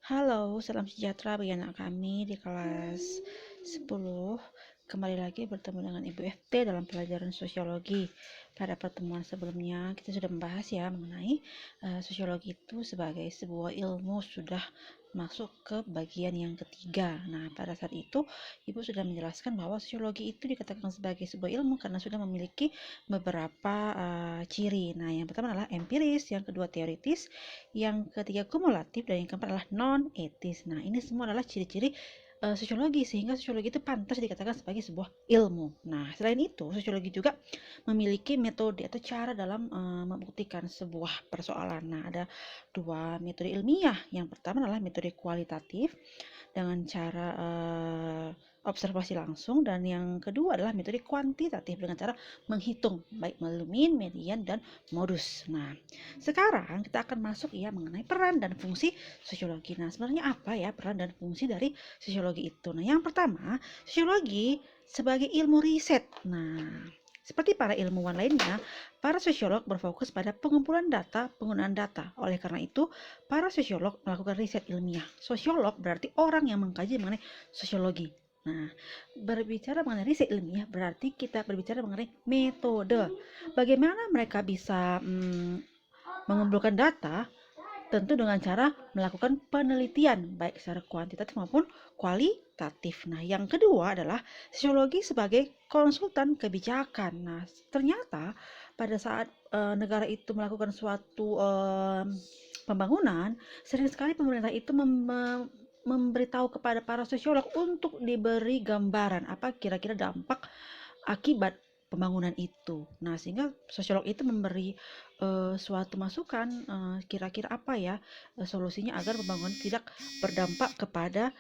Halo, salam sejahtera bagi anak kami di kelas 10. Kembali lagi bertemu dengan Ibu FT dalam pelajaran sosiologi. Pada pertemuan sebelumnya kita sudah membahas ya mengenai sosiologi itu sebagai sebuah ilmu, sudah masuk ke bagian yang ketiga. Nah, pada saat itu Ibu sudah menjelaskan bahwa sosiologi itu dikatakan sebagai sebuah ilmu karena sudah memiliki beberapa ciri. Nah, yang pertama adalah empiris, yang kedua teoritis, yang ketiga kumulatif, dan yang keempat adalah non etis. Nah, ini semua adalah ciri-ciri sosiologi, sehingga sosiologi itu pantas dikatakan sebagai sebuah ilmu. Nah, selain itu sosiologi juga memiliki metode atau cara dalam membuktikan sebuah persoalan. Nah, ada dua metode ilmiah. Yang pertama adalah metode kualitatif dengan cara observasi langsung, dan yang kedua adalah metode kuantitatif dengan cara menghitung baik melalui mean, median, dan modus. Nah, sekarang kita akan masuk ya mengenai peran dan fungsi sosiologi. Nah, sebenarnya apa ya peran dan fungsi dari sosiologi itu? Nah, yang pertama, sosiologi sebagai ilmu riset. Nah, seperti para ilmuwan lainnya, para sosiolog berfokus pada pengumpulan data, penggunaan data. Oleh karena itu, para sosiolog melakukan riset ilmiah. Sosiolog berarti orang yang mengkaji mengenai sosiologi. Nah, berbicara mengenai riset ilmiah berarti kita berbicara mengenai metode. Bagaimana mereka bisa mengumpulkan data, tentu dengan cara melakukan penelitian baik secara kuantitatif maupun kualitatif. Nah, yang kedua adalah sosiologi sebagai konsultan kebijakan. Nah, ternyata pada saat negara itu melakukan suatu pembangunan, sering sekali pemerintah itu memberitahu kepada para sosiolog untuk diberi gambaran apa kira-kira dampak akibat pembangunan itu. Nah, sehingga sosiolog itu memberi suatu masukan, kira-kira apa ya solusinya agar pembangunan tidak berdampak kepada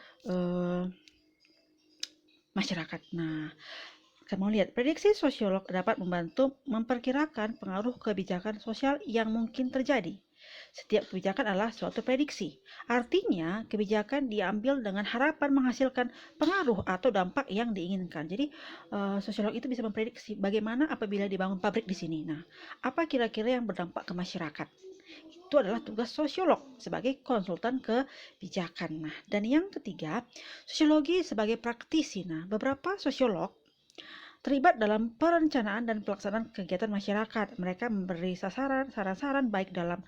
masyarakat. Nah, kamu lihat, prediksi sosiolog dapat membantu memperkirakan pengaruh kebijakan sosial yang mungkin terjadi. Setiap kebijakan adalah suatu prediksi. Artinya, kebijakan diambil dengan harapan menghasilkan pengaruh atau dampak yang diinginkan. Jadi, sosiolog itu bisa memprediksi bagaimana apabila dibangun pabrik di sini. Nah, apa kira-kira yang berdampak ke masyarakat? Itu adalah tugas sosiolog sebagai konsultan kebijakan. Nah, dan yang ketiga, sosiologi sebagai praktisi. Nah, beberapa sosiolog terlibat dalam perencanaan dan pelaksanaan kegiatan masyarakat. Mereka memberi saran-saran baik dalam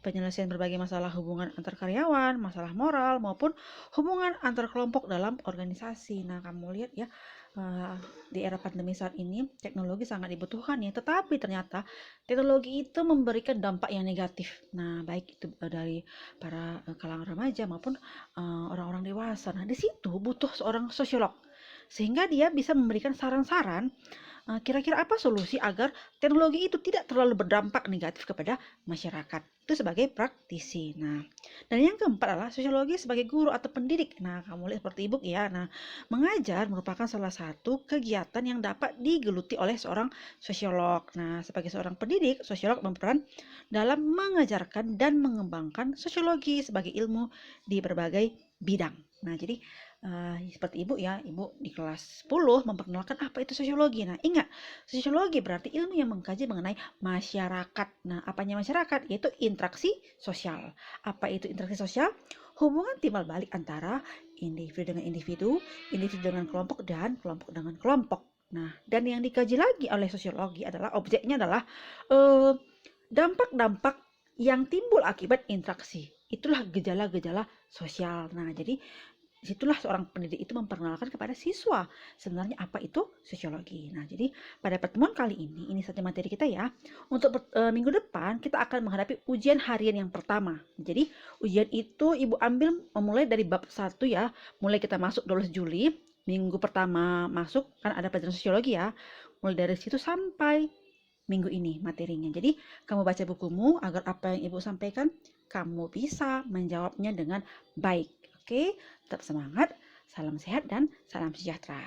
penyelesaian berbagai masalah hubungan antar karyawan, masalah moral, maupun hubungan antar kelompok dalam organisasi. Nah, kamu lihat ya, di era pandemi saat ini teknologi sangat dibutuhkan ya, tetapi ternyata teknologi itu memberikan dampak yang negatif. Nah, baik itu dari para kalangan remaja maupun orang-orang dewasa. Nah, di situ butuh seorang sosiolog sehingga dia bisa memberikan saran-saran kira-kira apa solusi agar teknologi itu tidak terlalu berdampak negatif kepada masyarakat. Itu sebagai praktisi. Nah, dan yang keempat adalah sosiologi sebagai guru atau pendidik. Nah, kamu lihat seperti ibu ya. Nah, mengajar merupakan salah satu kegiatan yang dapat digeluti oleh seorang sosiolog. Nah, sebagai seorang pendidik, sosiolog berperan dalam mengajarkan dan mengembangkan sosiologi sebagai ilmu di berbagai bidang. Nah, jadi seperti ibu ya, ibu di kelas 10 memperkenalkan apa itu sosiologi. Nah, ingat, sosiologi berarti ilmu yang mengkaji mengenai masyarakat. Nah, apanya masyarakat? Yaitu interaksi sosial. Apa itu interaksi sosial? Hubungan timbal balik antara individu dengan individu, individu dengan kelompok, dan kelompok dengan kelompok. Nah, dan yang dikaji lagi oleh sosiologi adalah objeknya adalah dampak-dampak yang timbul akibat interaksi. Itulah gejala-gejala sosial. Nah, jadi disitulah seorang pendidik itu memperkenalkan kepada siswa sebenarnya apa itu sosiologi. Nah, jadi pada pertemuan kali ini saja materi kita ya. Untuk minggu depan kita akan menghadapi ujian harian yang pertama. Jadi ujian itu ibu ambil memulai dari bab 1 ya. Mulai kita masuk 12 Juli, minggu pertama masuk kan ada pelajaran sosiologi ya. Mulai dari situ sampai minggu ini materinya. Jadi kamu baca bukumu agar apa yang ibu sampaikan kamu bisa menjawabnya dengan baik. Oke, tetap semangat, salam sehat dan salam sejahtera.